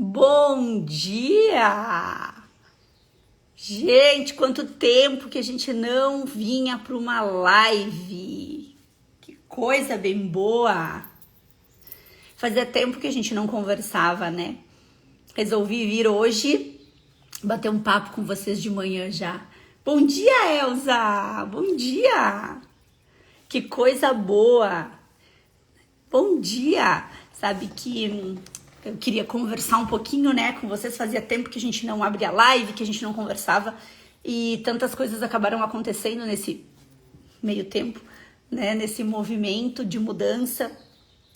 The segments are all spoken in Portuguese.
Bom dia! Gente, quanto tempo que a gente não vinha para uma live. Que coisa bem boa! Fazia tempo que a gente não conversava, né? Resolvi vir hoje bater um papo com vocês de manhã já. Bom dia, Elza! Bom dia! Que coisa boa! Bom dia! Sabe que eu queria conversar um pouquinho, né, com vocês. Fazia tempo que a gente não abria live, que a gente não conversava e tantas coisas acabaram acontecendo nesse meio tempo, né, nesse movimento de mudança.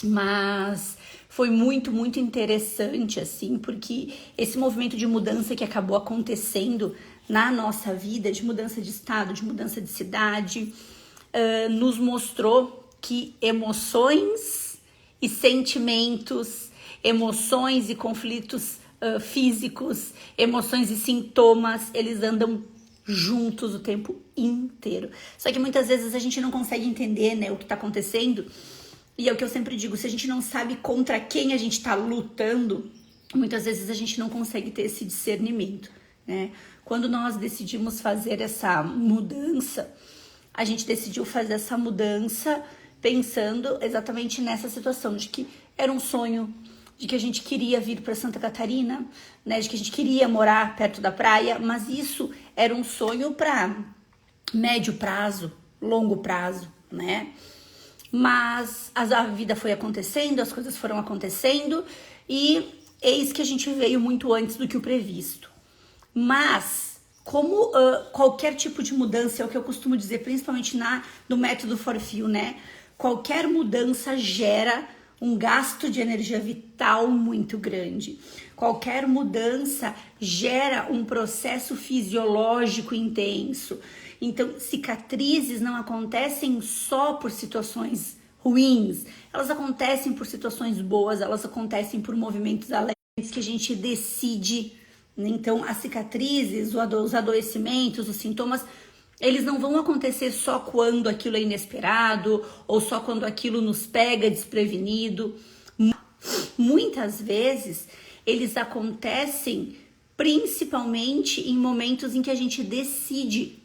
Mas foi muito interessante, assim, porque esse movimento de mudança que acabou acontecendo na nossa vida, de mudança de estado, de mudança de cidade, nos mostrou que emoções e sentimentos, emoções e conflitos físicos, emoções e sintomas, eles andam juntos o tempo inteiro. Só que muitas vezes a gente não consegue entender, né, o que está acontecendo. E é o que eu sempre digo, se a gente não sabe contra quem a gente está lutando, muitas vezes a gente não consegue ter esse discernimento, né? Quando nós decidimos fazer essa mudança, a gente decidiu fazer essa mudança pensando exatamente nessa situação, de que era um sonho, de que a gente queria vir para Santa Catarina, né? De que a gente queria morar perto da praia, mas isso era um sonho para médio prazo, longo prazo, né? Mas a vida foi acontecendo, as coisas foram acontecendo e eis que a gente veio muito antes do que o previsto. Mas, como qualquer tipo de mudança, é o que eu costumo dizer, principalmente no método Forfeel, né? Qualquer mudança gera um gasto de energia vital muito grande. Qualquer mudança gera um processo fisiológico intenso. Então, cicatrizes não acontecem só por situações ruins, elas acontecem por situações boas, elas acontecem por movimentos alegres que a gente decide. Então, as cicatrizes, os adoecimentos, os sintomas, eles não vão acontecer só quando aquilo é inesperado ou só quando aquilo nos pega desprevenido. Muitas vezes, eles acontecem principalmente em momentos em que a gente decide,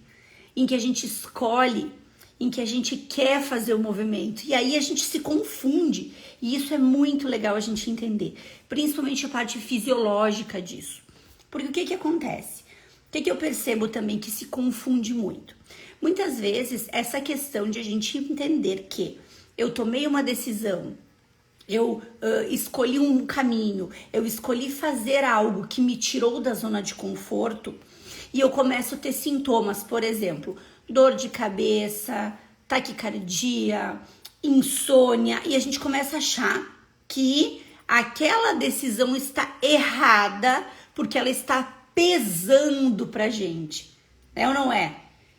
em que a gente escolhe, em que a gente quer fazer o movimento. E aí a gente se confunde. E isso é muito legal a gente entender, principalmente a parte fisiológica disso. Porque o que acontece? O que eu percebo também que se confunde muito? Muitas vezes, essa questão de a gente entender que eu tomei uma decisão, eu escolhi um caminho, eu escolhi fazer algo que me tirou da zona de conforto e eu começo a ter sintomas, por exemplo, dor de cabeça, taquicardia, insônia, e a gente começa a achar que aquela decisão está errada porque ela está pesando pra gente, é ou não é?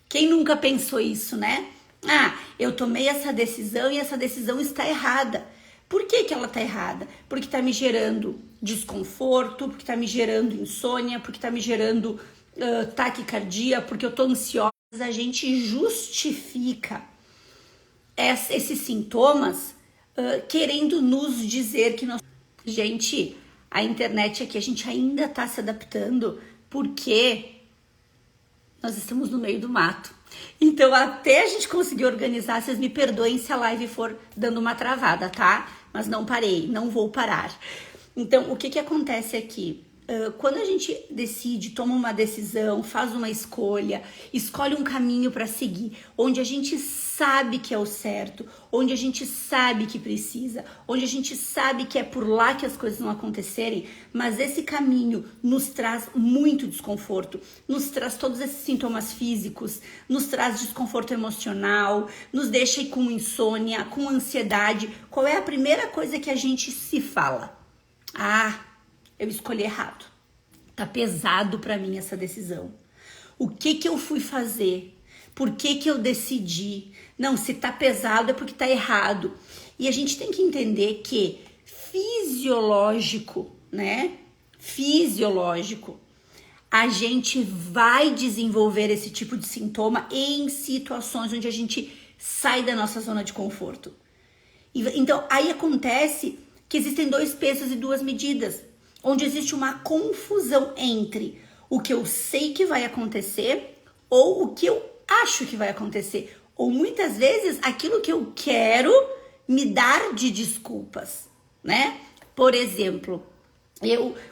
Quem nunca pensou isso, né? Ah, eu tomei essa decisão e essa decisão está errada. Por que ela tá errada? Porque tá me gerando desconforto, porque tá me gerando insônia, porque tá me gerando taquicardia, porque eu tô ansiosa. A gente justifica esses sintomas querendo nos dizer que nós... Gente, a internet aqui, a gente ainda tá se adaptando porque nós estamos no meio do mato. Então, até a gente conseguir organizar, vocês me perdoem se a live for dando uma travada, tá? Mas não parei, não vou parar. Então, o que acontece aqui? Quando a gente decide, toma uma decisão, faz uma escolha, escolhe um caminho para seguir, onde a gente sabe que é o certo, onde a gente sabe que precisa, onde a gente sabe que é por lá que as coisas vão acontecerem, mas esse caminho nos traz muito desconforto, nos traz todos esses sintomas físicos, nos traz desconforto emocional, nos deixa com insônia, com ansiedade. Qual é a primeira coisa que a gente se fala? Ah, eu escolhi errado. Tá pesado pra mim essa decisão. O que eu fui fazer? Por que eu decidi? Não, se tá pesado é porque tá errado. E a gente tem que entender que fisiológico, né? Fisiológico, a gente vai desenvolver esse tipo de sintoma em situações onde a gente sai da nossa zona de conforto. Então, aí acontece que existem dois pesos e duas medidas. onde existe uma confusão entre o que eu sei que vai acontecer ou o que eu acho que vai acontecer, ou muitas vezes aquilo que eu quero me dar de desculpas, né? Por exemplo,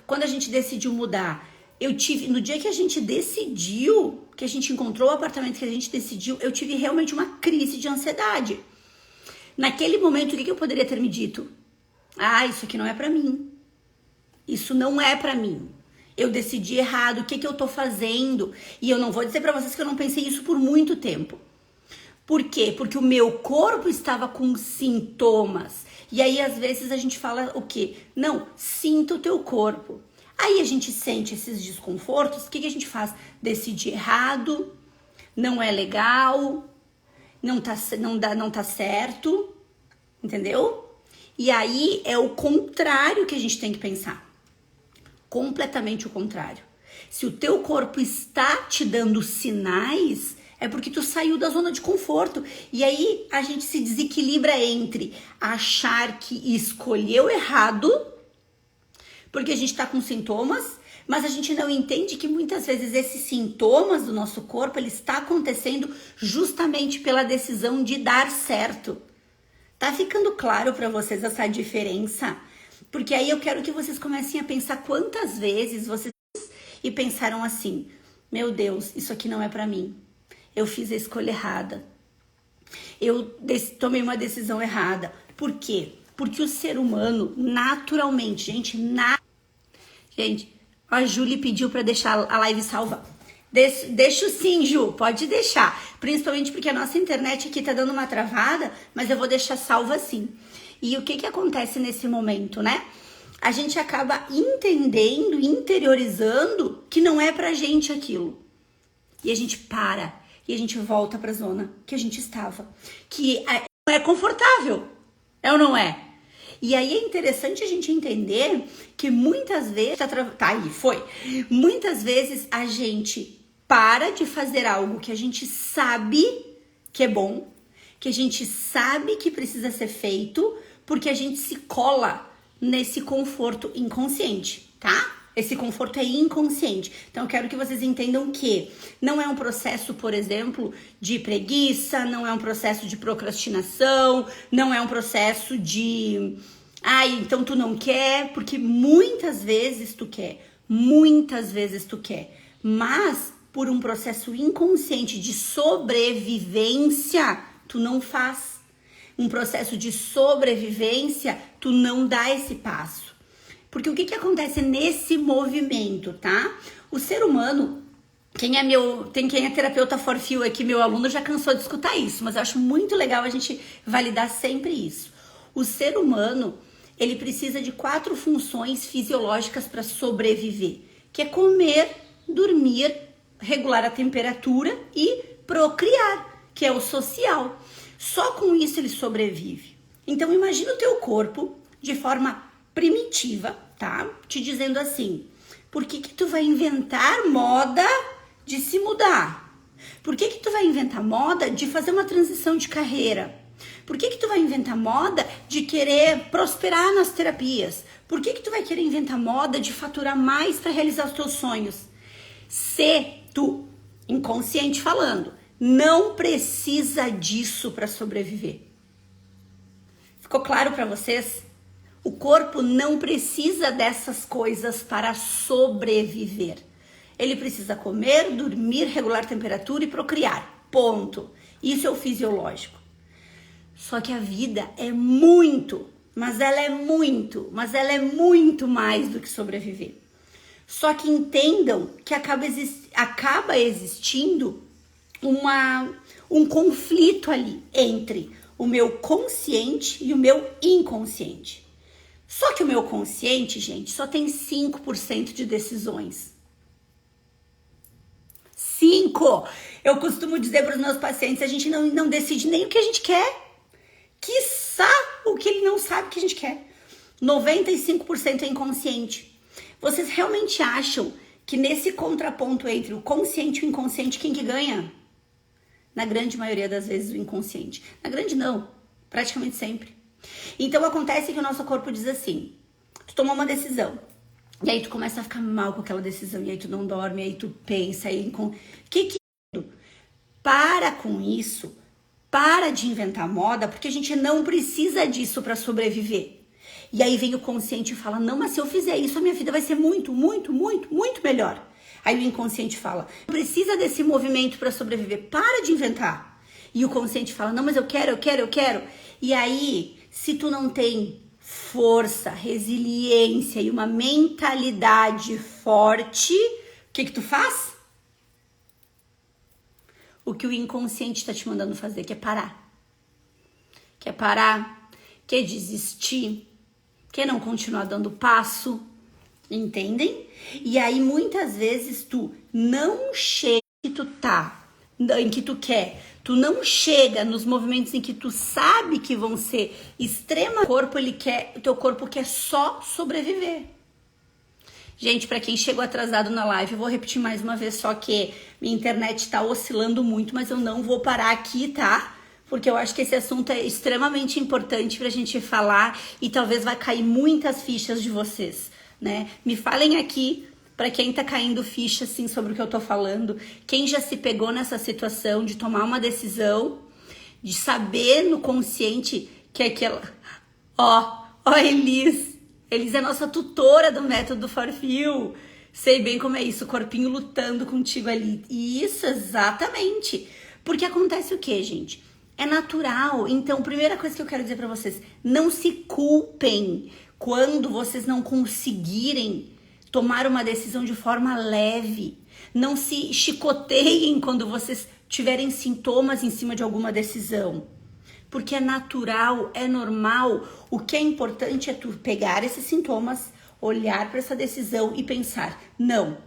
quando a gente decidiu mudar, no dia que a gente decidiu, que a gente encontrou o apartamento que a gente decidiu, eu tive realmente uma crise de ansiedade. Naquele momento, o que eu poderia ter me dito? Ah, isso aqui não é pra mim. Isso não é pra mim. Eu decidi errado, o que eu tô fazendo? E eu não vou dizer pra vocês que eu não pensei isso por muito tempo. Por quê? Porque o meu corpo estava com sintomas. E aí, às vezes, a gente fala o quê? Não, sinta o teu corpo. Aí a gente sente esses desconfortos, o que a gente faz? Decide errado, não é legal, não tá certo, entendeu? E aí é o contrário que a gente tem que pensar. Completamente o contrário. Se o teu corpo está te dando sinais, é porque tu saiu da zona de conforto. E aí a gente se desequilibra entre achar que escolheu errado, porque a gente tá com sintomas, mas a gente não entende que muitas vezes esses sintomas do nosso corpo, ele está acontecendo justamente pela decisão de dar certo. Tá ficando claro para vocês essa diferença? Porque aí eu quero que vocês comecem a pensar quantas vezes vocês e pensaram assim: meu Deus, isso aqui não é para mim. Eu fiz a escolha errada. Eu tomei uma decisão errada. Por quê? Porque o ser humano, naturalmente, Gente, a Júlia pediu para deixar a live salva. Deixo sim, Ju, pode deixar. Principalmente porque a nossa internet aqui tá dando uma travada, mas eu vou deixar salva sim. E o que acontece nesse momento, né? A gente acaba entendendo, interiorizando que não é pra gente aquilo. E a gente para, e a gente volta pra zona que a gente estava. Que não é confortável, é ou não é? E aí é interessante a gente entender que muitas vezes... Muitas vezes a gente para de fazer algo que a gente sabe que é bom, que a gente sabe que precisa ser feito, porque a gente se cola nesse conforto inconsciente, tá? Esse conforto é inconsciente. Então, eu quero que vocês entendam que não é um processo, por exemplo, de preguiça, não é um processo de procrastinação, não é um processo de... então tu não quer, porque muitas vezes tu quer, mas por um processo inconsciente de sobrevivência, tu não faz. Um processo de sobrevivência, tu não dá esse passo. Porque o que acontece nesse movimento, tá? O ser humano, quem é terapeuta for feel aqui, meu aluno já cansou de escutar isso, mas eu acho muito legal a gente validar sempre isso. O ser humano, ele precisa de 4 funções fisiológicas para sobreviver, que é comer, dormir, regular a temperatura e procriar, que é o social. Só com isso ele sobrevive. Então imagina o teu corpo de forma primitiva, tá? Te dizendo assim: por que tu vai inventar moda de se mudar? Por que tu vai inventar moda de fazer uma transição de carreira? Por que tu vai inventar moda de querer prosperar nas terapias? Por que tu vai querer inventar moda de faturar mais para realizar os teus sonhos? Se tu, inconsciente falando, não precisa disso para sobreviver. Ficou claro para vocês? O corpo não precisa dessas coisas para sobreviver. Ele precisa comer, dormir, regular temperatura e procriar. Ponto. Isso é o fisiológico. Só que a vida é muito, mas ela é muito mais do que sobreviver. Só que entendam que acaba existindo um conflito ali entre o meu consciente e o meu inconsciente. Só que o meu consciente, gente, só tem 5% de decisões. 5! Eu costumo dizer para os meus pacientes, a gente não decide nem o que a gente quer. Quiçá o que ele não sabe que a gente quer. 95% é inconsciente. Vocês realmente acham que nesse contraponto entre o consciente e o inconsciente, quem que ganha? Na grande maioria das vezes o inconsciente. Na grande não, praticamente sempre. Então acontece que o nosso corpo diz assim: tu tomou uma decisão, E aí tu começa a ficar mal com aquela decisão, e aí tu não dorme, aí tu pensa, aí para com isso, para de inventar moda, porque a gente não precisa disso para sobreviver. E aí vem o consciente e fala, não, mas se eu fizer isso, a minha vida vai ser muito, muito, muito, muito melhor. Aí o inconsciente fala, não precisa desse movimento para sobreviver, para de inventar. E o consciente fala, não, mas eu quero. E aí, se tu não tem força, resiliência e uma mentalidade forte, o que tu faz? O que o inconsciente está te mandando fazer, que é parar. Quer desistir, quer não continuar dando passo, entendem? E aí muitas vezes tu não chega em que tu tá, em que tu quer, tu não chega nos movimentos em que tu sabe que vão ser extrema, o teu corpo quer só sobreviver. Gente, para quem chegou atrasado na live, eu vou repetir mais uma vez, só que minha internet tá oscilando muito, mas eu não vou parar aqui, tá? Porque eu acho que esse assunto é extremamente importante pra gente falar e talvez vai cair muitas fichas de vocês, né? Me falem aqui, pra quem tá caindo ficha, assim, sobre o que eu tô falando, quem já se pegou nessa situação de tomar uma decisão, de saber no consciente que aquela... Ó, Elis é nossa tutora do método Forfil. Sei bem como é isso, o corpinho lutando contigo ali. E isso, exatamente. Porque acontece o quê, gente? É natural. Então, primeira coisa que eu quero dizer pra vocês, não se culpem quando vocês não conseguirem tomar uma decisão de forma leve. Não se chicoteiem quando vocês tiverem sintomas em cima de alguma decisão. Porque é natural, é normal. O que é importante é tu pegar esses sintomas, olhar para essa decisão e pensar, não,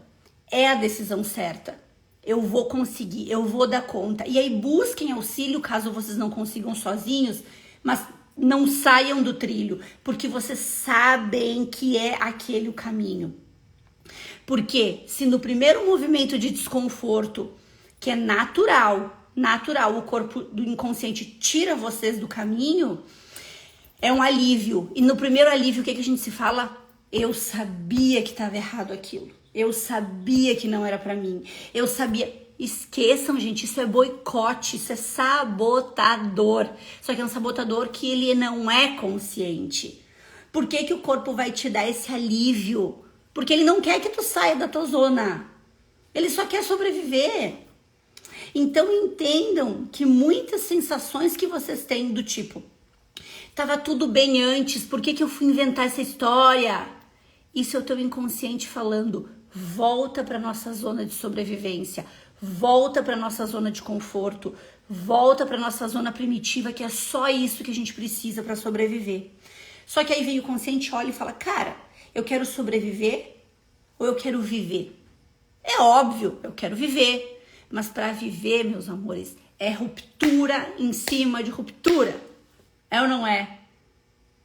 é a decisão certa. Eu vou conseguir, eu vou dar conta. E aí busquem auxílio caso vocês não consigam sozinhos, mas não saiam do trilho, porque vocês sabem que é aquele o caminho. Porque se no primeiro movimento de desconforto, que é natural, o corpo do inconsciente tira vocês do caminho, é um alívio. E no primeiro alívio, o que a gente se fala? Eu sabia que estava errado aquilo. Eu sabia que não era pra mim. Eu sabia. Esqueçam, gente, isso é boicote, isso é sabotador. Só que é um sabotador que ele não é consciente. Por que o corpo vai te dar esse alívio? Porque ele não quer que tu saia da tua zona. Ele só quer sobreviver. Então entendam que muitas sensações que vocês têm do tipo, tava tudo bem antes, por que eu fui inventar essa história? Isso é o teu inconsciente falando, volta para nossa zona de sobrevivência, volta para nossa zona de conforto, volta para nossa zona primitiva, que é só isso que a gente precisa para sobreviver. Só que aí vem o consciente, olha e fala, cara, eu quero sobreviver ou eu quero viver? É óbvio, eu quero viver. Mas para viver, meus amores, é ruptura em cima de ruptura. É ou não é?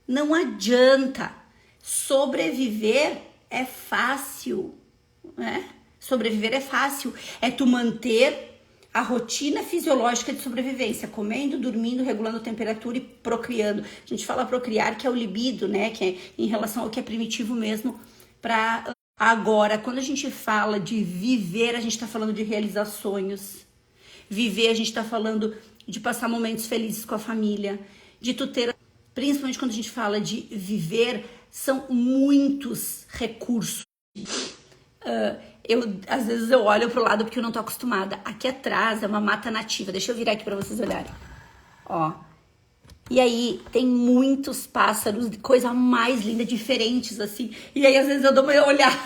Não adianta. Sobreviver é fácil, né? Sobreviver é fácil. É tu manter a rotina fisiológica de sobrevivência, comendo, dormindo, regulando a temperatura e procriando. A gente fala procriar, que é o libido, né? Que é em relação ao que é primitivo mesmo para... Agora, quando a gente fala de viver, a gente está falando de realizar sonhos. Viver, a gente está falando de passar momentos felizes com a família, de tu ter, principalmente quando a gente fala de viver, são muitos recursos. Às vezes eu olho pro lado porque eu não tô acostumada. Aqui atrás é uma mata nativa. Deixa eu virar aqui para vocês olharem. Ó. E aí tem muitos pássaros, coisa mais linda, diferentes assim. E aí às vezes eu dou uma olhada.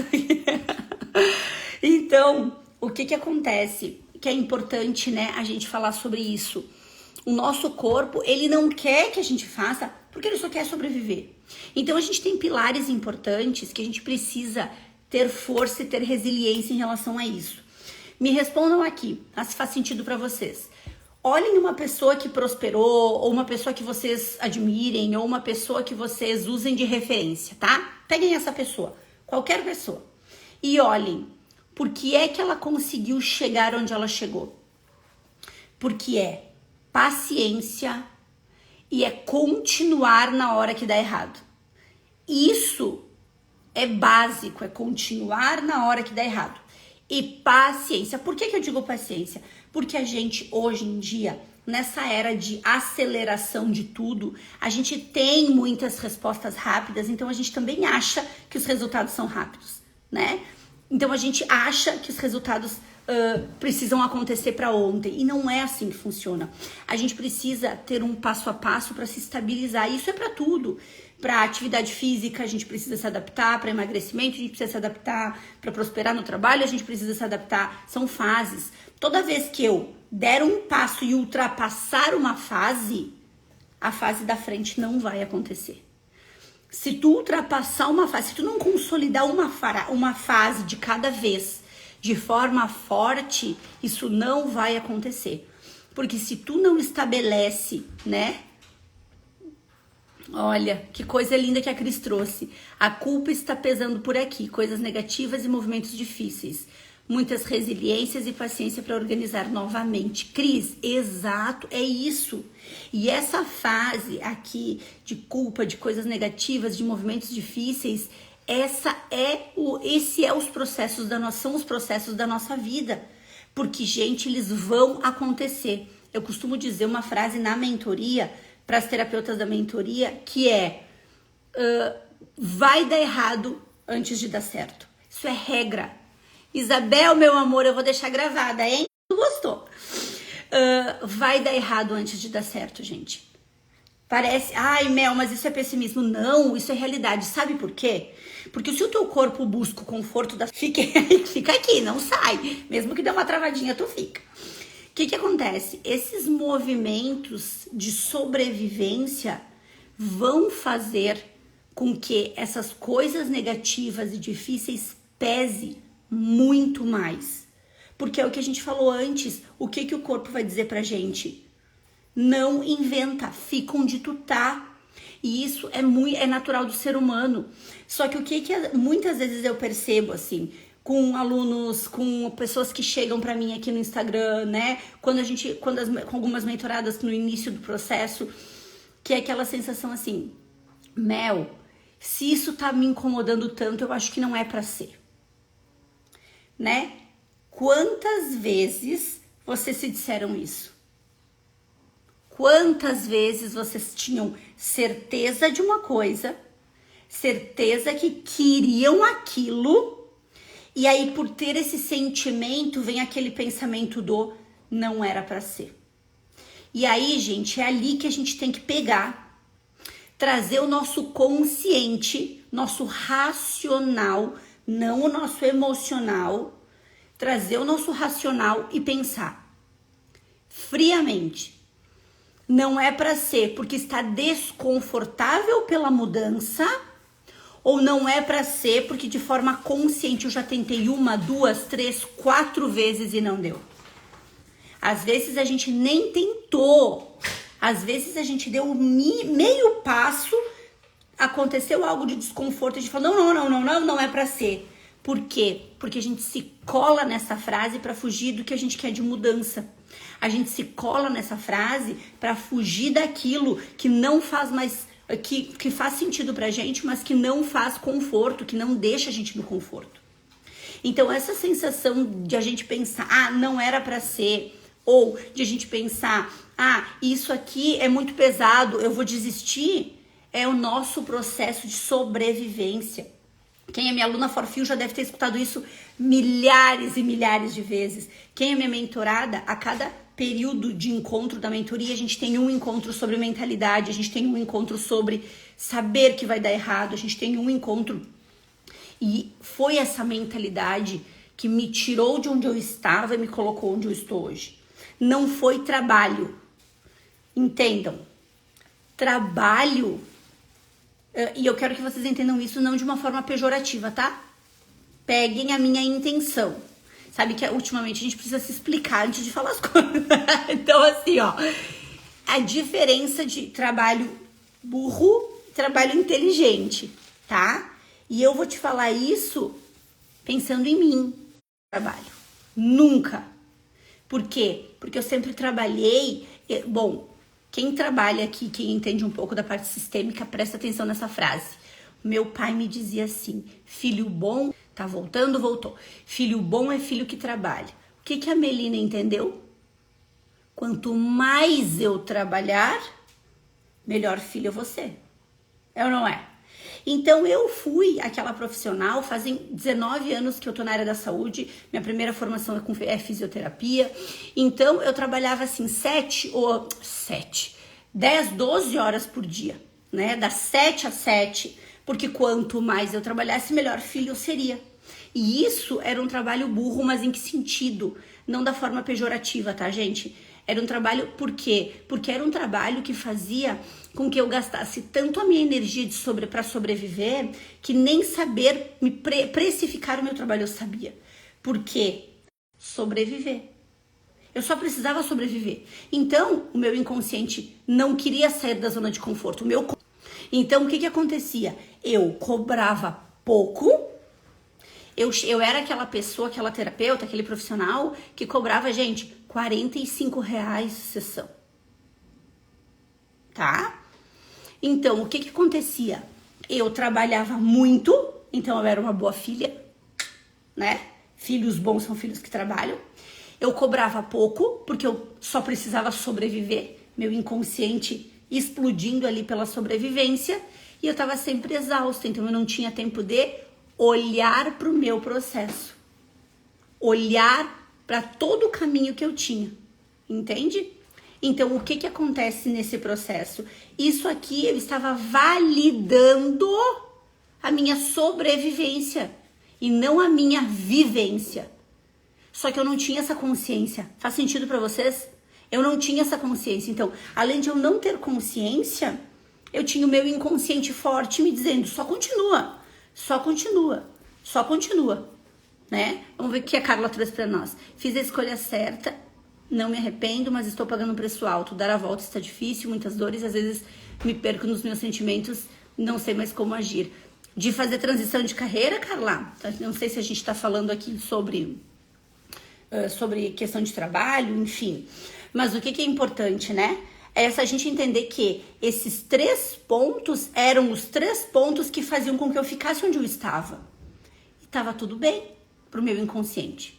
Então, o que acontece? Que é importante, né, a gente falar sobre isso. O nosso corpo, ele não quer que a gente faça porque ele só quer sobreviver. Então a gente tem pilares importantes que a gente precisa ter força e ter resiliência em relação a isso. Me respondam aqui, se faz sentido para vocês. Olhem uma pessoa que prosperou, ou uma pessoa que vocês admirem, ou uma pessoa que vocês usem de referência, tá? Peguem essa pessoa, qualquer pessoa, e olhem por que é que ela conseguiu chegar onde ela chegou. Porque é paciência e é continuar na hora que dá errado. Isso é básico, é continuar na hora que dá errado. E paciência. Por que eu digo paciência? Porque a gente, hoje em dia, nessa era de aceleração de tudo, a gente tem muitas respostas rápidas, então a gente também acha que os resultados são rápidos, né? Então a gente acha que os resultados precisam acontecer para ontem, e não é assim que funciona. A gente precisa ter um passo a passo para se estabilizar. Isso é para tudo. Para atividade física, a gente precisa se adaptar. Para emagrecimento, a gente precisa se adaptar. Para prosperar no trabalho, a gente precisa se adaptar. São fases. Toda vez que eu der um passo e ultrapassar uma fase, a fase da frente não vai acontecer. Se tu ultrapassar uma fase, se tu não consolidar uma fase de cada vez de forma forte, isso não vai acontecer. Porque se tu não estabelece, né? Olha, que coisa linda que a Cris trouxe. A culpa está pesando por aqui, coisas negativas e movimentos difíceis. Muitas resiliências e paciência para organizar novamente. Cris, exato, é isso. E essa fase aqui de culpa, de coisas negativas, de movimentos difíceis, são os processos da nossa vida. Porque, gente, eles vão acontecer. Eu costumo dizer uma frase na mentoria, para as terapeutas da mentoria, que é vai dar errado antes de dar certo. Isso é regra. Isabel, meu amor, eu vou deixar gravada, hein? Tu gostou? Vai dar errado antes de dar certo, gente. Parece, ai, Mel, mas isso é pessimismo. Não, isso é realidade. Sabe por quê? Porque se o teu corpo busca o conforto fica aqui, não sai. Mesmo que dê uma travadinha, tu fica. O que acontece? Esses movimentos de sobrevivência vão fazer com que essas coisas negativas e difíceis pese muito mais. Porque é o que a gente falou antes. O que o corpo vai dizer pra gente? Não inventa, fica onde tu tá. E isso é natural do ser humano. Só que muitas vezes eu percebo assim, com alunos, com pessoas que chegam pra mim aqui no Instagram, né? Com algumas mentoradas no início do processo, que é aquela sensação assim, Mel, se isso tá me incomodando tanto, eu acho que não é pra ser. Né? Quantas vezes vocês se disseram isso? Quantas vezes vocês tinham certeza de uma coisa, certeza que queriam aquilo, e aí por ter esse sentimento vem aquele pensamento do não era pra ser. E aí, gente, é ali que a gente tem que pegar, trazer o nosso consciente, nosso racional, não o nosso emocional, trazer o nosso racional e pensar friamente. Não é para ser porque está desconfortável pela mudança, ou não é para ser porque de forma consciente eu já tentei 1, 2, 3, 4 vezes e não deu. Às vezes a gente nem tentou, às vezes a gente deu meio passo, aconteceu algo de desconforto, a gente falou, não é pra ser. Por quê? Porque a gente se cola nessa frase para fugir do que a gente quer de mudança. A gente se cola nessa frase para fugir daquilo que não faz mais, que faz sentido pra gente, mas que não faz conforto, que não deixa a gente no conforto. Então essa sensação de a gente pensar, não era pra ser, ou de a gente pensar, isso aqui é muito pesado, eu vou desistir, é o nosso processo de sobrevivência. Quem é minha aluna Forfil já deve ter escutado isso milhares e milhares de vezes. Quem é minha mentorada, a cada período de encontro da mentoria, a gente tem um encontro sobre mentalidade, a gente tem um encontro sobre saber que vai dar errado, a gente tem um encontro. E foi essa mentalidade que me tirou de onde eu estava e me colocou onde eu estou hoje. Não foi trabalho. Entendam. Trabalho, e eu quero que vocês entendam isso não de uma forma pejorativa, tá? Peguem a minha intenção. Sabe que ultimamente a gente precisa se explicar antes de falar as coisas. Então, assim, ó, a diferença de trabalho burro e trabalho inteligente, tá? E eu vou te falar isso pensando em mim, trabalho. Nunca. Por quê? Porque eu sempre trabalhei, quem trabalha aqui, quem entende um pouco da parte sistêmica, presta atenção nessa frase. Meu pai me dizia assim: filho bom, tá voltando, voltou. Filho bom é filho que trabalha. O que a Melina entendeu? Quanto mais eu trabalhar, melhor filho eu vou ser. É ou não é? Então eu fui aquela profissional, fazem 19 anos que eu tô na área da saúde, minha primeira formação é fisioterapia, então eu trabalhava assim 10, 12 horas por dia, né, das 7 às 7, porque quanto mais eu trabalhasse, melhor filho eu seria. E isso era um trabalho burro, mas em que sentido? Não da forma pejorativa, tá, gente? Era um trabalho, por quê? Porque era um trabalho que fazia com que eu gastasse tanto a minha energia para sobreviver, que nem saber me precificar o meu trabalho eu sabia. Por quê? Sobreviver. Eu só precisava sobreviver. Então, o meu inconsciente não queria sair da zona de conforto. Então, o que acontecia? Eu cobrava pouco. Eu era aquela pessoa, aquela terapeuta, aquele profissional que cobrava, gente, R$45 sessão. Tá? Então, o que acontecia? Eu trabalhava muito, então eu era uma boa filha, né? Filhos bons são filhos que trabalham. Eu cobrava pouco, porque eu só precisava sobreviver, meu inconsciente explodindo ali pela sobrevivência, e eu tava sempre exausta, então eu não tinha tempo de olhar para o meu processo, olhar para todo o caminho que eu tinha, entende? Então, o que acontece nesse processo? Isso aqui eu estava validando a minha sobrevivência e não a minha vivência. Só que eu não tinha essa consciência. Faz sentido para vocês? Eu não tinha essa consciência. Então, além de eu não ter consciência, eu tinha o meu inconsciente forte me dizendo: só continua, só continua, só continua, né? Vamos ver o que a Carla trouxe para nós. Fiz a escolha certa, não me arrependo, mas estou pagando um preço alto. Dar a volta está difícil, muitas dores, às vezes me perco nos meus sentimentos, não sei mais como agir. De fazer transição de carreira, Carla, não sei se a gente está falando aqui sobre questão de trabalho, enfim. Mas o que é importante, né? É a gente entender que esses 3 pontos eram os 3 pontos que faziam com que eu ficasse onde eu estava. E estava tudo bem pro meu inconsciente.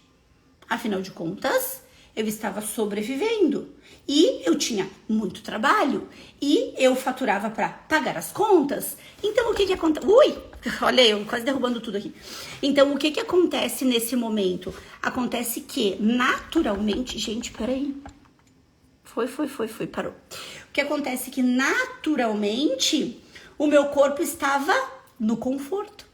Afinal de contas, eu estava sobrevivendo. E eu tinha muito trabalho. E eu faturava para pagar as contas. Então, o que acontece? Ui! Olha eu, quase derrubando tudo aqui. Então, o que acontece nesse momento? Acontece que, naturalmente... Gente, peraí. Foi, parou. O que acontece é que, naturalmente, o meu corpo estava no conforto.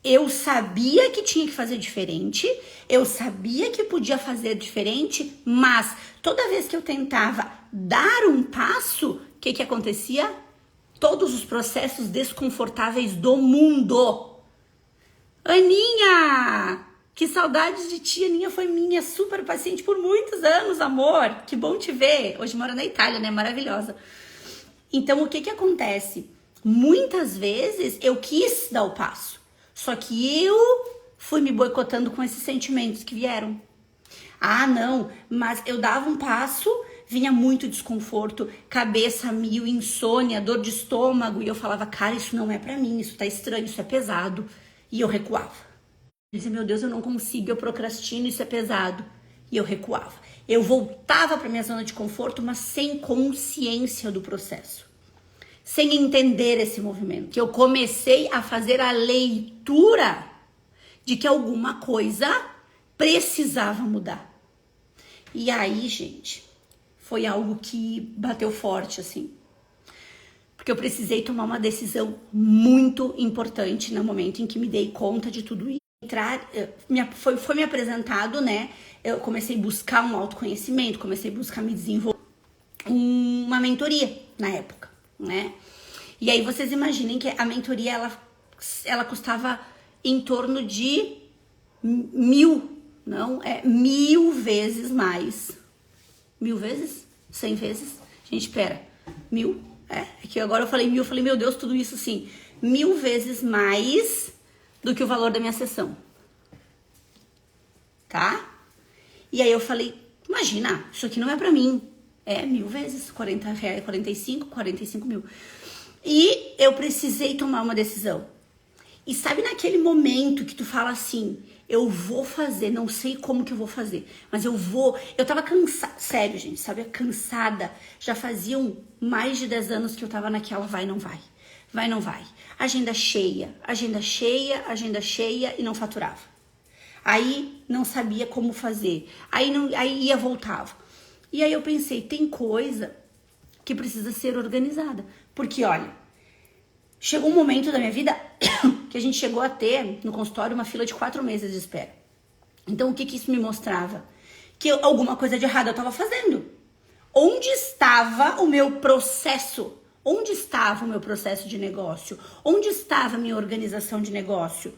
Eu sabia que tinha que fazer diferente, eu sabia que podia fazer diferente, mas toda vez que eu tentava dar um passo, o que acontecia? Todos os processos desconfortáveis do mundo. Aninha! Que saudade de ti, Aninha foi minha super paciente por muitos anos, amor. Que bom te ver. Hoje mora na Itália, né? Maravilhosa. Então, o que acontece? Muitas vezes eu quis dar o passo. Só que eu fui me boicotando com esses sentimentos que vieram. Ah, não, mas eu dava um passo, vinha muito desconforto, cabeça mil, insônia, dor de estômago. E eu falava, cara, isso não é pra mim, isso tá estranho, isso é pesado. E eu recuava. Eu dizia, meu Deus, eu não consigo, eu procrastino, isso é pesado. E eu recuava. Eu voltava pra minha zona de conforto, mas sem consciência do processo. Sem entender esse movimento. Que eu comecei a fazer a leitura de que alguma coisa precisava mudar. E aí, gente, foi algo que bateu forte, assim. Porque eu precisei tomar uma decisão muito importante no momento em que me dei conta de tudo isso. Foi me apresentado, né? Eu comecei a buscar um autoconhecimento, comecei a buscar me desenvolver. Uma mentoria na época, né? E aí vocês imaginem que a mentoria, ela custava em torno de 1.000, não, 1.000 vezes mais. 1.000 vezes? 100 vezes? Gente, pera, 1.000? É que agora eu falei 1.000, eu falei, meu Deus, tudo isso assim, 1.000 vezes mais do que o valor da minha sessão. Tá? E aí eu falei, imagina, isso aqui não é pra mim. 1.000 vezes, R$40, 45 mil. E eu precisei tomar uma decisão. E sabe naquele momento que tu fala assim, eu vou fazer, não sei como que eu vou fazer, mas eu vou. Eu tava cansada, sério, gente, sabe? Cansada. Já faziam mais de 10 anos que eu tava naquela vai, não vai. Vai, não vai. Agenda cheia, agenda cheia, agenda cheia e não faturava. Aí não sabia como fazer. Aí ia, voltava. E aí eu pensei, tem coisa que precisa ser organizada. Porque, olha, chegou um momento da minha vida que a gente chegou a ter no consultório uma fila de 4 meses de espera. Então, o que isso me mostrava? Que alguma coisa de errado eu estava fazendo. Onde estava o meu processo? Onde estava o meu processo de negócio? Onde estava a minha organização de negócio?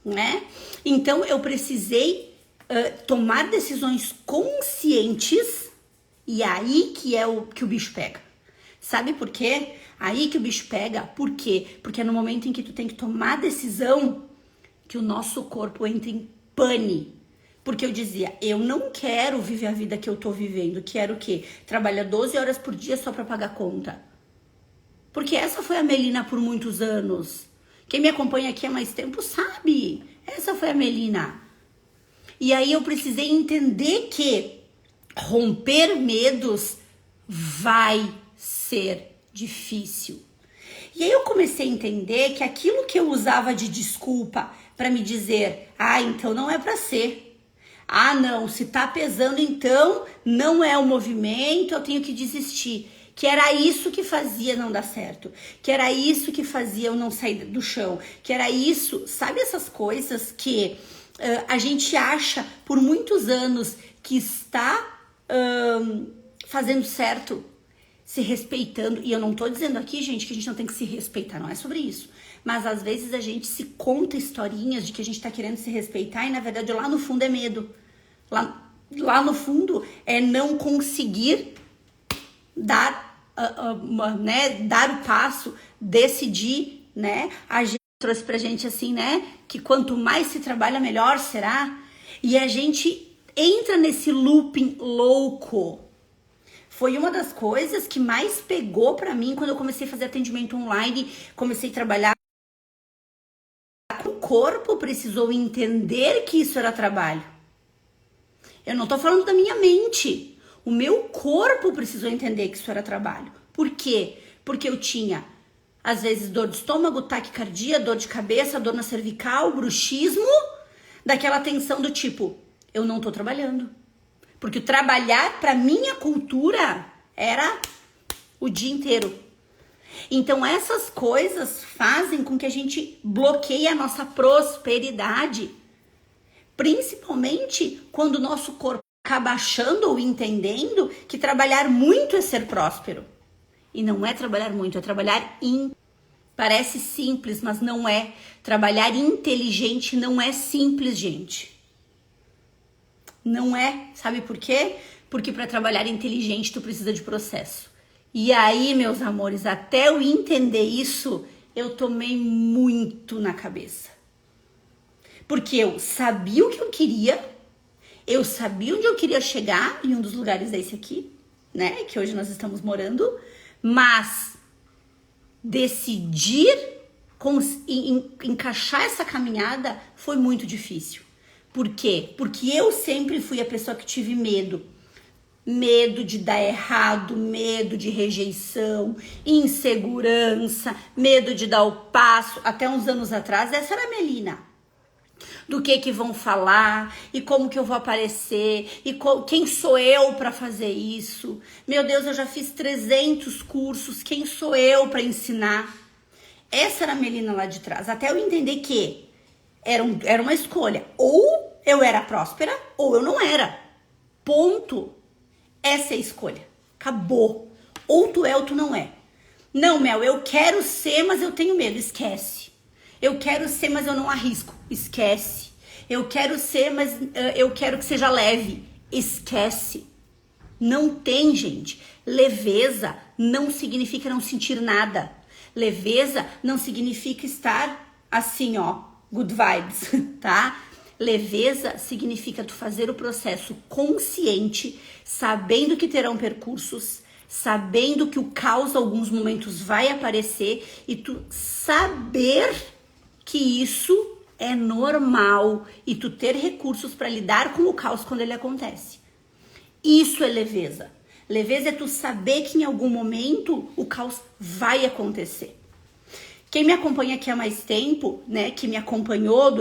Né? Então, eu precisei tomar decisões conscientes e aí que é que o bicho pega. Sabe por quê? Aí que o bicho pega. Por quê? Porque é no momento em que tu tem que tomar decisão que o nosso corpo entra em pane. Porque eu dizia, eu não quero viver a vida que eu tô vivendo. Quero o quê? Trabalhar 12 horas por dia só pra pagar conta. Porque essa foi a Melina por muitos anos. Quem me acompanha aqui há mais tempo sabe. Essa foi a Melina. E aí eu precisei entender que romper medos vai ser difícil. E aí eu comecei a entender que aquilo que eu usava de desculpa para me dizer, então não é para ser. Não, se tá pesando então não é o movimento, eu tenho que desistir. Que era isso que fazia não dar certo. Que era isso que fazia eu não sair do chão. Que era isso, sabe essas coisas que a gente acha por muitos anos que está fazendo certo, se respeitando. E eu não tô dizendo aqui, gente, que a gente não tem que se respeitar, não é sobre isso. Mas às vezes a gente se conta historinhas de que a gente tá querendo se respeitar e na verdade lá no fundo é medo. Lá no fundo é não conseguir dar o passo, decidir, né? A gente trouxe pra gente assim, né? Que quanto mais se trabalha, melhor será. E a gente entra nesse looping louco. Foi uma das coisas que mais pegou pra mim quando eu comecei a fazer atendimento online, comecei a trabalhar. O corpo precisou entender que isso era trabalho. Eu não tô falando da minha mente. O meu corpo precisou entender que isso era trabalho. Por quê? Porque eu tinha, às vezes, dor de estômago, taquicardia, dor de cabeça, dor na cervical, bruxismo, daquela tensão do tipo, eu não tô trabalhando. Porque o trabalhar, pra minha cultura, era o dia inteiro. Então, essas coisas fazem com que a gente bloqueie a nossa prosperidade. Principalmente quando o nosso corpo acaba achando ou entendendo que trabalhar muito é ser próspero. E não é trabalhar muito, é trabalhar Parece simples, mas não é. Trabalhar inteligente não é simples, gente. Não é. Sabe por quê? Porque para trabalhar inteligente tu precisa de processo. E aí, meus amores, até eu entender isso, eu tomei muito na cabeça. Porque eu sabia o que eu queria, eu sabia onde eu queria chegar, e um dos lugares é esse aqui, né? Que hoje nós estamos morando. Mas decidir encaixar essa caminhada foi muito difícil. Por quê? Porque eu sempre fui a pessoa que tive medo. Medo de dar errado, medo de rejeição, insegurança, medo de dar o passo. Até uns anos atrás, essa era a Melina. Do que vão falar e como que eu vou aparecer e quem sou eu para fazer isso. Meu Deus, eu já fiz 300 cursos, quem sou eu para ensinar? Essa era a Melina lá de trás, até eu entender que era uma escolha, ou eu era próspera ou eu não era, ponto. Essa é a escolha, acabou. Ou tu é ou tu não é. Não, Mel, eu quero ser, mas eu tenho medo, esquece. Eu quero ser, mas eu não arrisco. Esquece. Eu quero ser, mas eu quero que seja leve. Esquece. Não tem, gente. Leveza não significa não sentir nada. Leveza não significa estar assim, ó, good vibes, tá? Leveza significa tu fazer o processo consciente, sabendo que terão percursos, sabendo que o caos em alguns momentos vai aparecer e tu saber que isso é normal e tu ter recursos para lidar com o caos quando ele acontece. Isso é leveza. Leveza é tu saber que em algum momento o caos vai acontecer. Quem me acompanha aqui há mais tempo, né, que me acompanhou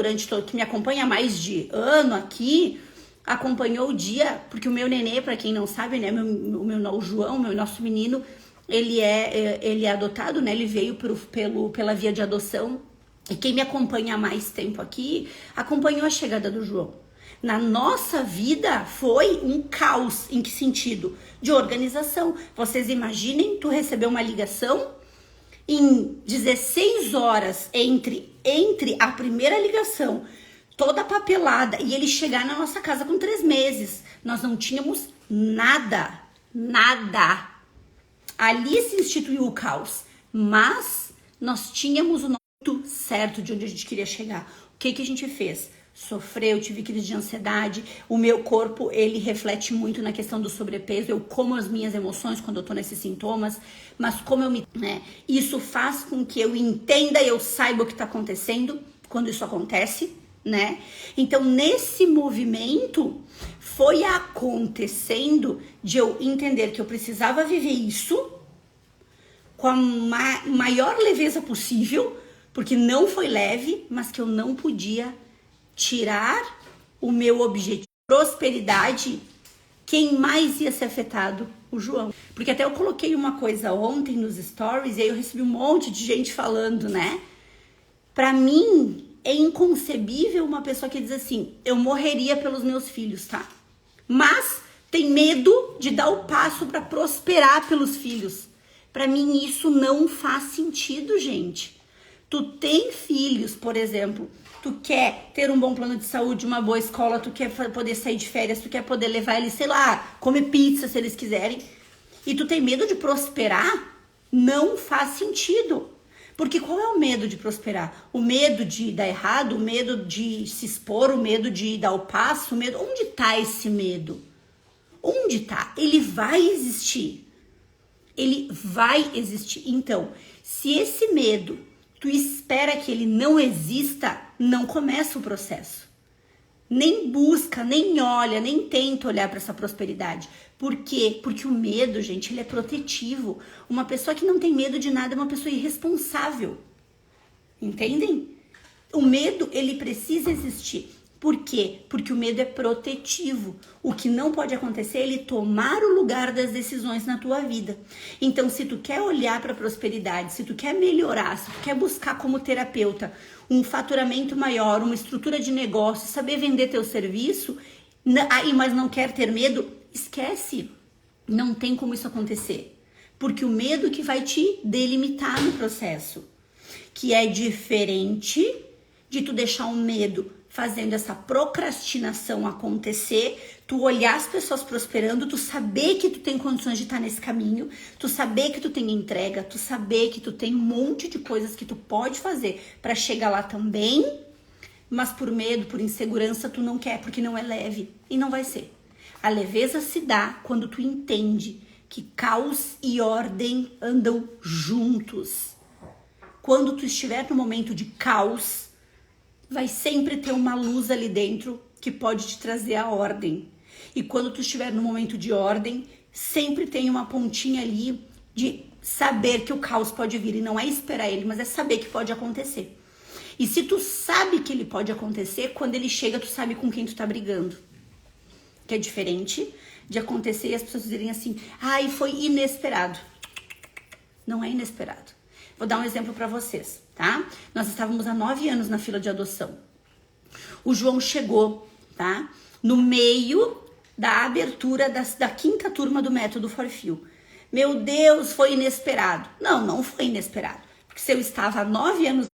que me acompanha há mais de ano aqui, acompanhou o dia, porque o meu nenê, para quem não sabe, né, o João, nosso menino, ele é adotado, né, ele veio pela via de adoção. E quem me acompanha há mais tempo aqui, acompanhou a chegada do João. Na nossa vida foi um caos. Em que sentido? De organização. Vocês imaginem, tu receber uma ligação em 16 horas entre a primeira ligação, toda papelada, e ele chegar na nossa casa com 3 meses. Nós não tínhamos nada. Ali se instituiu o caos. Mas nós tínhamos o muito certo de onde a gente queria chegar. O que a gente fez? Sofreu, tive crise de ansiedade, o meu corpo, ele reflete muito na questão do sobrepeso, eu como as minhas emoções quando eu tô nesses sintomas, mas como eu isso faz com que eu entenda e eu saiba o que tá acontecendo quando isso acontece, né? Então, nesse movimento, foi acontecendo de eu entender que eu precisava viver isso com a maior leveza possível, porque não foi leve, mas que eu não podia tirar o meu objetivo de prosperidade. Quem mais ia ser afetado? O João. Porque até eu coloquei uma coisa ontem nos stories e aí eu recebi um monte de gente falando, né? Pra mim, é inconcebível uma pessoa que diz assim, eu morreria pelos meus filhos, tá? Mas tem medo de dar o passo pra prosperar pelos filhos. Pra mim, isso não faz sentido, gente. Tu tem filhos, por exemplo, tu quer ter um bom plano de saúde, uma boa escola, tu quer poder sair de férias, tu quer poder levar eles, sei lá, comer pizza se eles quiserem, e tu tem medo de prosperar, não faz sentido. Porque qual é o medo de prosperar? O medo de dar errado, o medo de se expor, o medo de dar o passo, o medo... Onde tá esse medo? Onde tá? Ele vai existir. Ele vai existir. Então, se esse medo tu espera que ele não exista, não começa o processo. Nem busca, nem olha, nem tenta olhar para essa prosperidade. Por quê? Porque o medo, gente, ele é protetivo. Uma pessoa que não tem medo de nada é uma pessoa irresponsável. Entendem? O medo, ele precisa existir. Por quê? Porque o medo é protetivo. O que não pode acontecer é ele tomar o lugar das decisões na tua vida. Então, se tu quer olhar para a prosperidade, se tu quer melhorar, se tu quer buscar como terapeuta um faturamento maior, uma estrutura de negócio, saber vender teu serviço, mas não quer ter medo, esquece. Não tem como isso acontecer. Porque o medo que vai te delimitar no processo. Que é diferente de tu deixar um medo fazendo essa procrastinação acontecer, tu olhar as pessoas prosperando, tu saber que tu tem condições de estar nesse caminho, tu saber que tu tem entrega, tu saber que tu tem um monte de coisas que tu pode fazer para chegar lá também, mas por medo, por insegurança, tu não quer, porque não é leve e não vai ser. A leveza se dá quando tu entende que caos e ordem andam juntos. Quando tu estiver no momento de caos, vai sempre ter uma luz ali dentro que pode te trazer a ordem. E quando tu estiver no momento de ordem, sempre tem uma pontinha ali de saber que o caos pode vir. E não é esperar ele, mas é saber que pode acontecer. E se tu sabe que ele pode acontecer, quando ele chega, tu sabe com quem tu tá brigando. Que é diferente de acontecer e as pessoas dizerem assim, ai, foi inesperado. Não é inesperado. Vou dar um exemplo para vocês, tá? Nós estávamos há 9 anos na fila de adoção. O João chegou, tá? No meio da abertura da 5ª turma do Método Forfil. Meu Deus, foi inesperado. Não foi inesperado. Porque se eu estava há 9 anos,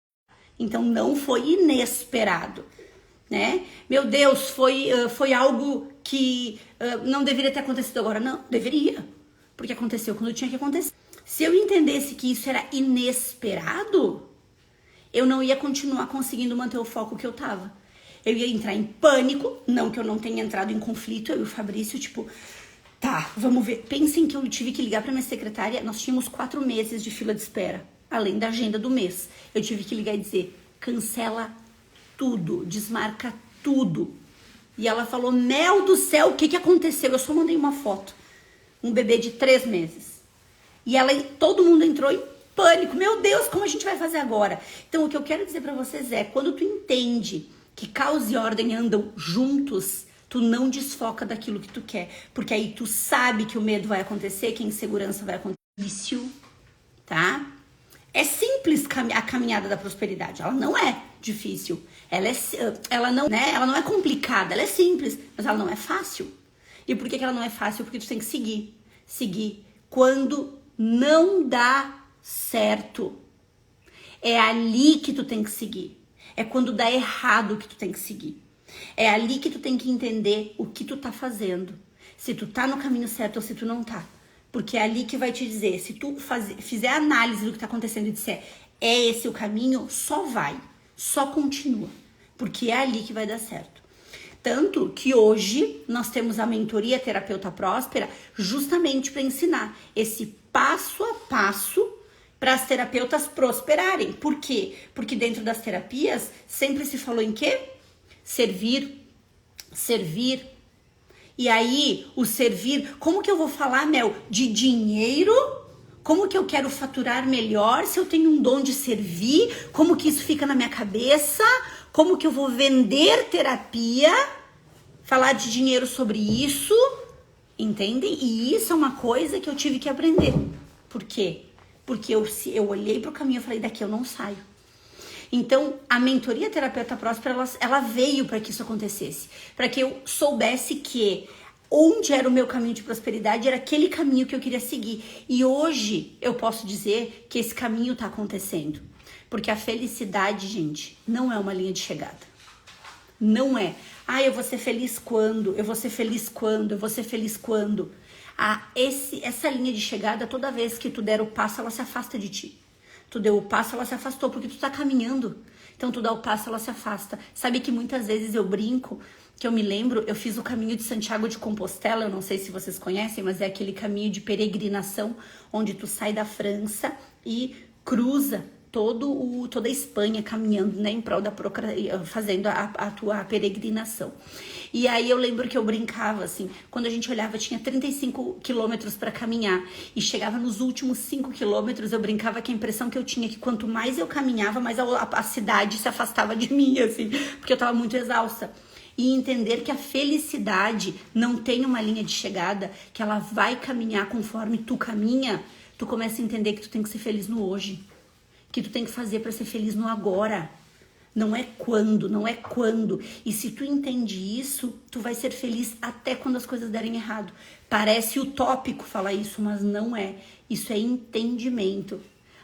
então não foi inesperado, né? Meu Deus, foi algo que não deveria ter acontecido agora. Não, deveria. Porque aconteceu quando tinha que acontecer. Se eu entendesse que isso era inesperado, eu não ia continuar conseguindo manter o foco que eu tava. Eu ia entrar em pânico, não que eu não tenha entrado em conflito, eu e o Fabrício, tipo, Tá, vamos ver. Pensem que eu tive que ligar pra minha secretária. Nós tínhamos 4 meses de fila de espera, além da agenda do mês. Eu tive que ligar e dizer, cancela tudo, desmarca tudo. E ela falou, Mel do céu, o que que aconteceu? Eu só mandei uma foto. Um bebê de 3 meses. E todo mundo entrou em pânico. Meu Deus, como a gente vai fazer agora? Então, o que eu quero dizer pra vocês é, quando tu entende que caos e ordem andam juntos, tu não desfoca daquilo que tu quer. Porque aí tu sabe que o medo vai acontecer, que a insegurança vai acontecer, tá? É simples a caminhada da prosperidade. Ela não é difícil. Ela não é complicada. Ela é simples, mas ela não é fácil. E por que ela não é fácil? Porque tu tem que seguir. Seguir quando não dá certo. É ali que tu tem que seguir. É quando dá errado que tu tem que seguir. É ali que tu tem que entender o que tu tá fazendo. Se tu tá no caminho certo ou se tu não tá. Porque é ali que vai te dizer, se tu fizer análise do que tá acontecendo e disser, é esse o caminho, só vai, só continua. Porque é ali que vai dar certo. Tanto que hoje nós temos a mentoria Terapeuta Próspera justamente para ensinar esse passo a passo para as terapeutas prosperarem. Por quê? Porque dentro das terapias sempre se falou em quê? Servir, servir. E aí, o servir, como que eu vou falar, Mel, de dinheiro? Como que eu quero faturar melhor se eu tenho um dom de servir? Como que isso fica na minha cabeça? Como que eu vou vender terapia? Falar de dinheiro sobre isso? Entendem? E isso é uma coisa que eu tive que aprender. Por quê? Porque eu olhei para o caminho e falei, daqui eu não saio. Então, a mentoria Terapeuta Próspera, ela veio para que isso acontecesse. Para que eu soubesse que onde era o meu caminho de prosperidade era aquele caminho que eu queria seguir. E hoje eu posso dizer que esse caminho está acontecendo. Porque a felicidade, gente, não é uma linha de chegada. Não é. Ah, eu vou ser feliz quando? Eu vou ser feliz quando? Eu vou ser feliz quando? Essa linha de chegada, toda vez que tu der o passo, ela se afasta de ti. Tu deu o passo, ela se afastou, porque tu tá caminhando. Então, tu dá o passo, ela se afasta. Sabe que muitas vezes eu brinco, que eu me lembro, eu fiz o caminho de Santiago de Compostela, eu não sei se vocês conhecem, mas é aquele caminho de peregrinação, onde tu sai da França e cruza toda a Espanha caminhando, né, em prol fazendo a tua peregrinação. E aí eu lembro que eu brincava assim, quando a gente olhava tinha 35 quilômetros para caminhar e chegava nos últimos 5 quilômetros, eu brincava que a impressão que eu tinha que quanto mais eu caminhava, mais a cidade se afastava de mim, assim, porque eu tava muito exausta. E entender que a felicidade não tem uma linha de chegada, que ela vai caminhar conforme tu caminha, tu começa a entender que tu tem que ser feliz no hoje. Que tu tem que fazer para ser feliz no agora. Não é quando, não é quando. E se tu entende isso, tu vai ser feliz até quando as coisas derem errado. Parece utópico falar isso, mas não é. Isso é entendimento.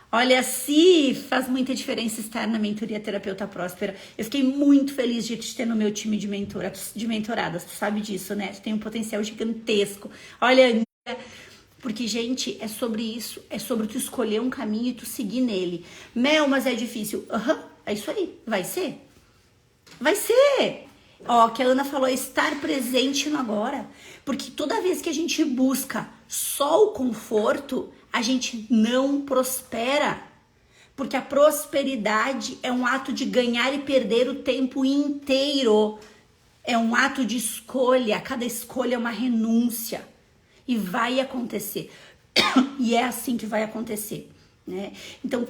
Olha, se faz muita diferença estar na mentoria Terapeuta Próspera. Eu fiquei muito feliz de te ter no meu time de mentoradas. Tu sabe disso, né? Tu tem um potencial gigantesco. Olha, porque, gente, é sobre isso. É sobre tu escolher um caminho e tu seguir nele. Mel, mas é difícil. É isso aí. Vai ser? Vai ser. Ó, que a Ana falou, estar presente no agora. Porque toda vez que a gente busca só o conforto, a gente não prospera. Porque a prosperidade é um ato de ganhar e perder o tempo inteiro. É um ato de escolha. Cada escolha é uma renúncia. E vai acontecer. E é assim que vai acontecer, né? Então,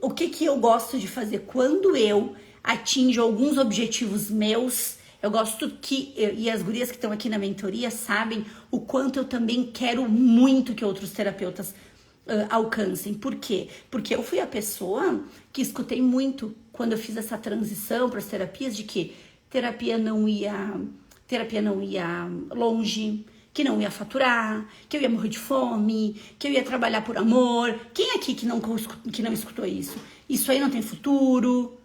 o que eu gosto de fazer? Quando eu atinjo alguns objetivos meus, eu gosto e as gurias que estão aqui na mentoria sabem o quanto eu também quero muito que outros terapeutas alcancem. Por quê? Porque eu fui a pessoa que escutei muito quando eu fiz essa transição para as terapias de que terapia não ia longe, que não ia faturar, que eu ia morrer de fome, que eu ia trabalhar por amor. Quem aqui que não escutou isso? Isso aí não tem futuro.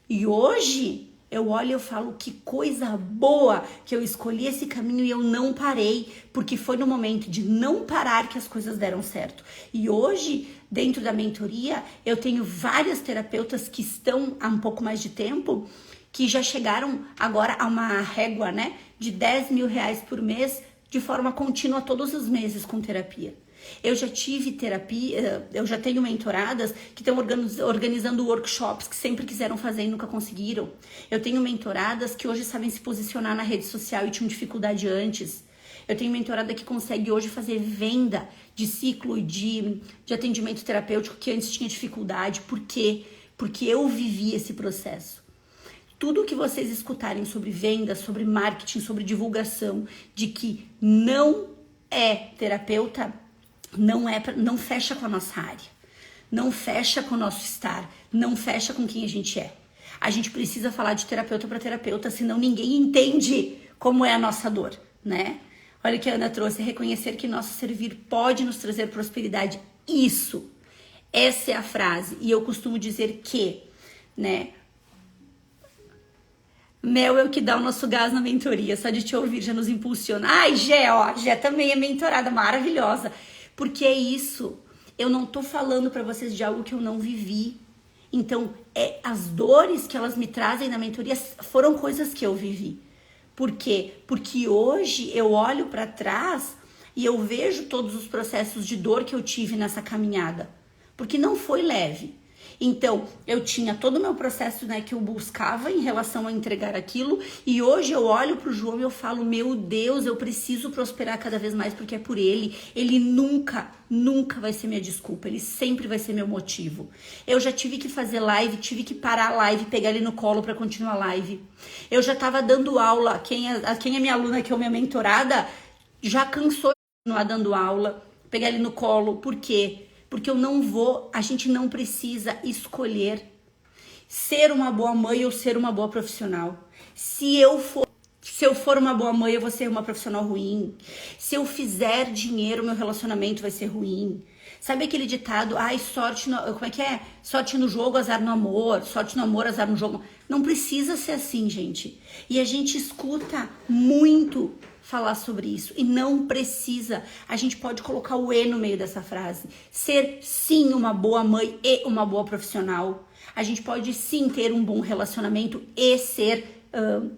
E hoje eu olho e eu falo, que coisa boa que eu escolhi esse caminho e eu não parei, porque foi no momento de não parar que as coisas deram certo. E hoje, dentro da mentoria, eu tenho várias terapeutas que estão há um pouco mais de tempo, que já chegaram agora a uma régua, né, de 10 mil reais por mês, de forma contínua todos os meses com terapia. Eu já tive terapia, eu já tenho mentoradas que estão organizando workshops que sempre quiseram fazer e nunca conseguiram. Eu tenho mentoradas que hoje sabem se posicionar na rede social e tinham dificuldade antes. Eu tenho mentorada que consegue hoje fazer venda de ciclo de atendimento terapêutico que antes tinha dificuldade. Por quê? Porque eu vivi esse processo. Tudo que vocês escutarem sobre venda, sobre marketing, sobre divulgação, de que não é terapeuta, não fecha com a nossa área, não fecha com o nosso estar, não fecha com quem a gente é. A gente precisa falar de terapeuta para terapeuta, senão ninguém entende como é a nossa dor, né? Olha o que a Ana trouxe, reconhecer que nosso servir pode nos trazer prosperidade. Isso, essa é a frase. E eu costumo dizer que, né? Mel é o que dá o nosso gás na mentoria, só de te ouvir já nos impulsiona. Ai, Gé também é mentorada, maravilhosa. Porque é isso, eu não tô falando pra vocês de algo que eu não vivi. Então, as dores que elas me trazem na mentoria foram coisas que eu vivi. Por quê? Porque hoje eu olho pra trás e eu vejo todos os processos de dor que eu tive nessa caminhada. Porque não foi leve. Então, eu tinha todo o meu processo, né, que eu buscava em relação a entregar aquilo, e hoje eu olho pro João e eu falo, meu Deus, eu preciso prosperar cada vez mais porque é por ele. Ele nunca vai ser minha desculpa, ele sempre vai ser meu motivo. Eu já tive que fazer live, tive que parar a live, pegar ele no colo para continuar a live. Eu já tava dando aula, quem é minha aluna, que é minha mentorada, já cansou de continuar dando aula, pegar ele no colo, por quê? Porque a gente não precisa escolher ser uma boa mãe ou ser uma boa profissional. Se eu for uma boa mãe, eu vou ser uma profissional ruim. Se eu fizer dinheiro, meu relacionamento vai ser ruim. Sabe aquele ditado, como é que é? Sorte no jogo, azar no amor. Sorte no amor, azar no jogo. Não precisa ser assim, gente. E a gente escuta muito falar sobre isso e não precisa. A gente pode colocar o E no meio dessa frase. Ser sim uma boa mãe e uma boa profissional. A gente pode sim ter um bom relacionamento e ser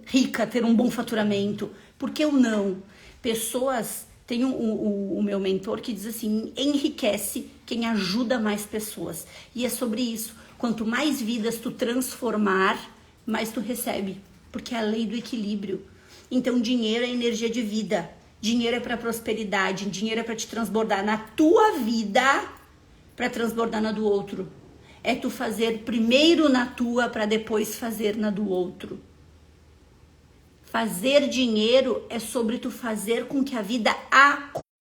rica, ter um bom faturamento. Por que eu não? Pessoas, tem o meu mentor que diz assim, enriquece quem ajuda mais pessoas. E é sobre isso. Quanto mais vidas tu transformar, mais tu recebe. Porque é a lei do equilíbrio. Então, dinheiro é energia de vida. Dinheiro é para prosperidade. Dinheiro é para te transbordar na tua vida, para transbordar na do outro. É tu fazer primeiro na tua, para depois fazer na do outro. Fazer dinheiro é sobre tu fazer com que a vida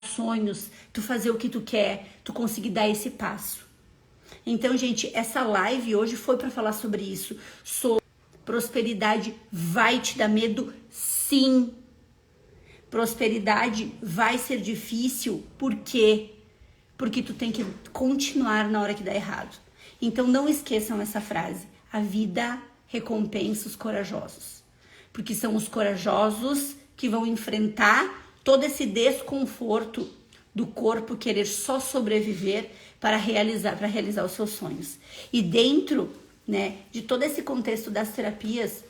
sonhos, tu fazer o que tu quer, tu conseguir dar esse passo. Então, gente, essa live hoje foi para falar sobre isso. Sobre prosperidade vai te dar medo? Sim. Prosperidade vai ser difícil, por quê? Porque tu tem que continuar na hora que dá errado. Então não esqueçam essa frase, a vida recompensa os corajosos. Porque são os corajosos que vão enfrentar todo esse desconforto do corpo querer só sobreviver para realizar os seus sonhos. E dentro, né, de todo esse contexto das terapias,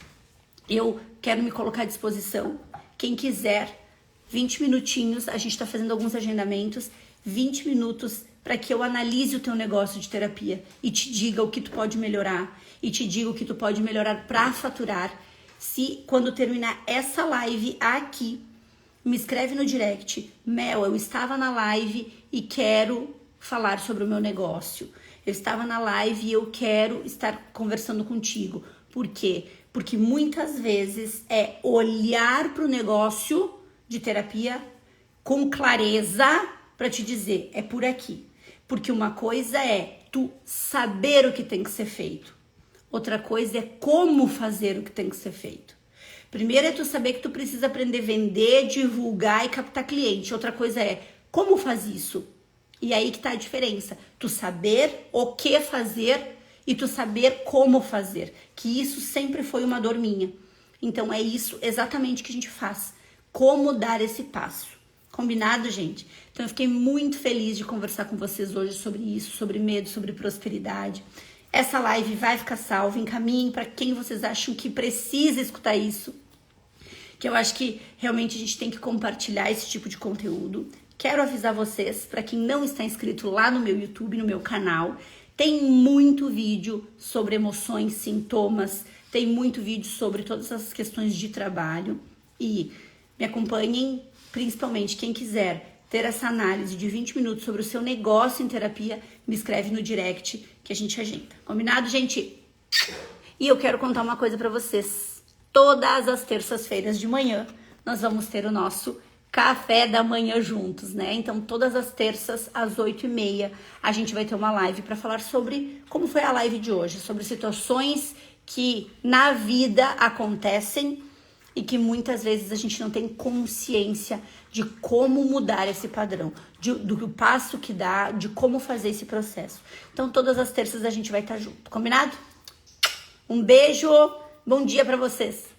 eu quero me colocar à disposição. Quem quiser, 20 minutinhos, a gente está fazendo alguns agendamentos, 20 minutos para que eu analise o teu negócio de terapia e te diga o que tu pode melhorar e te diga o que tu pode melhorar para faturar. Se quando terminar essa live aqui, me escreve no direct, Mel, eu estava na live e quero falar sobre o meu negócio. Eu estava na live e eu quero estar conversando contigo. Por quê? Porque muitas vezes é olhar para o negócio de terapia com clareza para te dizer, é por aqui. Porque uma coisa é tu saber o que tem que ser feito. Outra coisa é como fazer o que tem que ser feito. Primeiro é tu saber que tu precisa aprender a vender, divulgar e captar cliente. Outra coisa é como faz isso. E aí que tá a diferença. Tu saber o que fazer e tu saber como fazer. Que isso sempre foi uma dor minha. Então é isso exatamente que a gente faz. Como dar esse passo. Combinado, gente? Então eu fiquei muito feliz de conversar com vocês hoje sobre isso, sobre medo, sobre prosperidade. Essa live vai ficar salva, encaminhem para quem vocês acham que precisa escutar isso. porque eu acho que realmente a gente tem que compartilhar esse tipo de conteúdo. Quero avisar vocês, para quem não está inscrito lá no meu YouTube, no meu canal, tem muito vídeo sobre emoções, sintomas, tem muito vídeo sobre todas essas questões de trabalho e me acompanhem, principalmente quem quiser ter essa análise de 20 minutos sobre o seu negócio em terapia, me escreve no direct que a gente agenda. Combinado, gente? E eu quero contar uma coisa para vocês. Todas as terças-feiras de manhã, nós vamos ter o nosso café da manhã juntos, né? Então, todas as terças, às 8h30, a gente vai ter uma live para falar sobre como foi a live de hoje, sobre situações que na vida acontecem e que muitas vezes a gente não tem consciência de como mudar esse padrão, do passo que dá, de como fazer esse processo. Então, todas as terças a gente vai estar junto, combinado? Um beijo, bom dia para vocês!